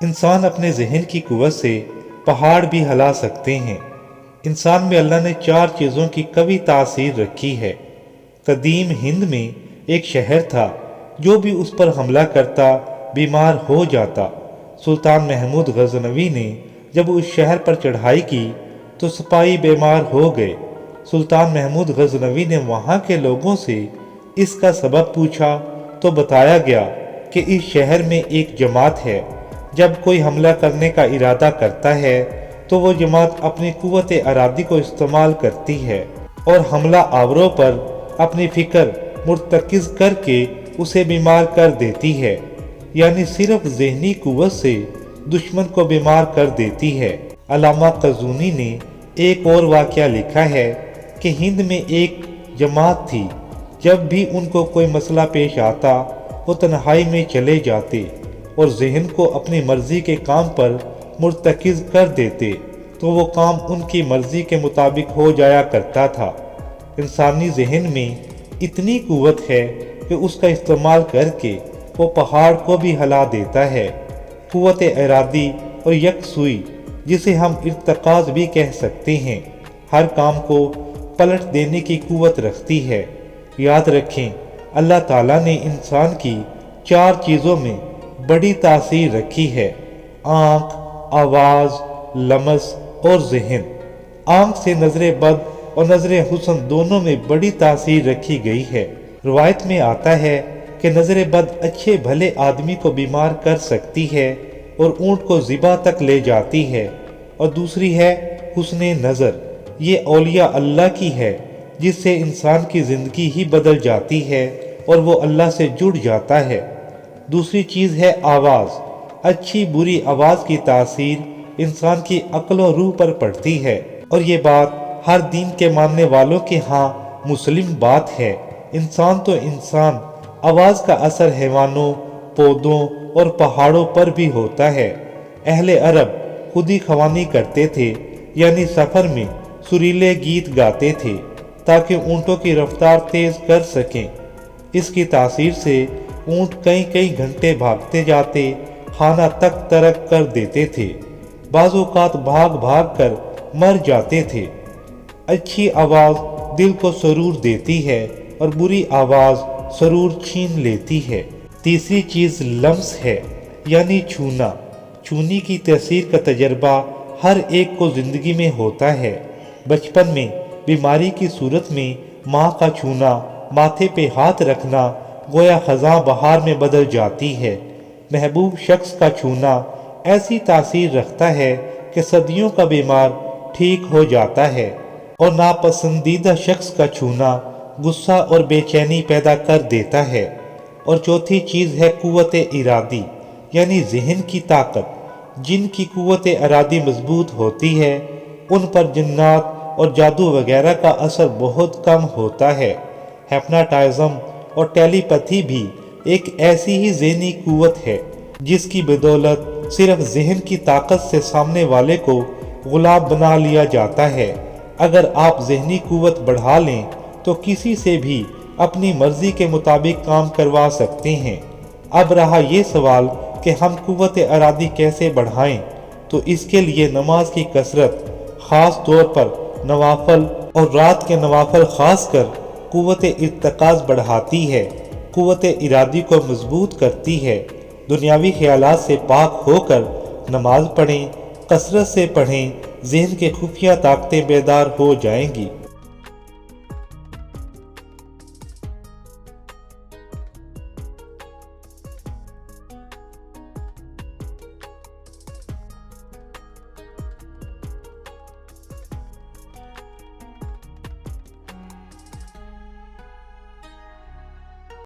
انسان اپنے ذہن کی قوت سے پہاڑ بھی ہلا سکتے ہیں۔ انسان میں اللہ نے 4 چیزوں کی قوی تاثیر رکھی ہے۔ قدیم ہند میں ایک شہر تھا، جو بھی اس پر حملہ کرتا بیمار ہو جاتا۔ سلطان محمود غزنوی نے جب اس شہر پر چڑھائی کی تو سپاہی بیمار ہو گئے۔ سلطان محمود غزنوی نے وہاں کے لوگوں سے اس کا سبب پوچھا تو بتایا گیا کہ اس شہر میں ایک جماعت ہے، جب کوئی حملہ کرنے کا ارادہ کرتا ہے تو وہ جماعت اپنی قوت ارادی کو استعمال کرتی ہے اور حملہ آوروں پر اپنی فکر مرتکز کر کے اسے بیمار کر دیتی ہے، یعنی صرف ذہنی قوت سے دشمن کو بیمار کر دیتی ہے۔ علامہ قزوینی نے ایک اور واقعہ لکھا ہے کہ ہند میں ایک جماعت تھی، جب بھی ان کو کوئی مسئلہ پیش آتا وہ تنہائی میں چلے جاتے اور ذہن کو اپنی مرضی کے کام پر مرتکز کر دیتے تو وہ کام ان کی مرضی کے مطابق ہو جایا کرتا تھا۔ انسانی ذہن میں اتنی قوت ہے کہ اس کا استعمال کر کے وہ پہاڑ کو بھی ہلا دیتا ہے۔ قوت ارادی اور یکسوئی، جسے ہم ارتکاز بھی کہہ سکتے ہیں، ہر کام کو پلٹ دینے کی قوت رکھتی ہے۔ یاد رکھیں، اللہ تعالیٰ نے انسان کی 4 چیزوں میں بڑی تاثیر رکھی ہے: آنکھ، آواز، لمس اور ذہن۔ آنکھ سے نظر بد اور نظر حسن دونوں میں بڑی تاثیر رکھی گئی ہے۔ روایت میں آتا ہے کہ نظر بد اچھے بھلے آدمی کو بیمار کر سکتی ہے اور اونٹ کو ذبح تک لے جاتی ہے، اور دوسری ہے حسن نظر، یہ اولیاء اللہ کی ہے، جس سے انسان کی زندگی ہی بدل جاتی ہے اور وہ اللہ سے جڑ جاتا ہے۔ دوسری چیز ہے آواز۔ اچھی بری آواز کی تاثیر انسان کی عقل و روح پر پڑتی ہے، اور یہ بات ہر دین کے ماننے والوں کے ہاں مسلم بات ہے۔ انسان تو انسان، آواز کا اثر حیوانوں، پودوں اور پہاڑوں پر بھی ہوتا ہے۔ اہل عرب خودی خوانی کرتے تھے، یعنی سفر میں سریلے گیت گاتے تھے تاکہ اونٹوں کی رفتار تیز کر سکیں۔ اس کی تاثیر سے اونٹ کئی گھنٹے بھاگتے جاتے، کھانا تک ترک کر دیتے تھے، بعض اوقات بھاگ بھاگ کر مر جاتے تھے۔ اچھی آواز دل کو سرور دیتی ہے اور بری آواز سرور چھین لیتی ہے۔ تیسری چیز لمس ہے، یعنی چھونا۔ چھونے کی تاثیر کا تجربہ ہر ایک کو زندگی میں ہوتا ہے۔ بچپن میں بیماری کی صورت میں ماں کا چھونا، ماتھے پہ ہاتھ رکھنا گویا خزاں بہار میں بدل جاتی ہے۔ محبوب شخص کا چھونا ایسی تاثیر رکھتا ہے کہ صدیوں کا بیمار ٹھیک ہو جاتا ہے، اور ناپسندیدہ شخص کا چھونا غصہ اور بے چینی پیدا کر دیتا ہے۔ اور چوتھی چیز ہے قوت ارادی، یعنی ذہن کی طاقت۔ جن کی قوت ارادی مضبوط ہوتی ہے ان پر جنات اور جادو وغیرہ کا اثر بہت کم ہوتا ہے۔ ہیپناٹائزم اور ٹیلی پیتھی بھی ایک ایسی ہی ذہنی قوت ہے جس کی بدولت صرف ذہن کی طاقت سے سامنے والے کو غلام بنا لیا جاتا ہے۔ اگر آپ ذہنی قوت بڑھا لیں تو کسی سے بھی اپنی مرضی کے مطابق کام کروا سکتے ہیں۔ اب رہا یہ سوال کہ ہم قوت ارادی کیسے بڑھائیں، تو اس کے لیے نماز کی کثرت، خاص طور پر نوافل اور رات کے نوافل خاص کر قوت ارتکاز بڑھاتی ہے، قوت ارادی کو مضبوط کرتی ہے۔ دنیاوی خیالات سے پاک ہو کر نماز پڑھیں، کثرت سے پڑھیں، ذہن کے خفیہ طاقتیں بیدار ہو جائیں گی۔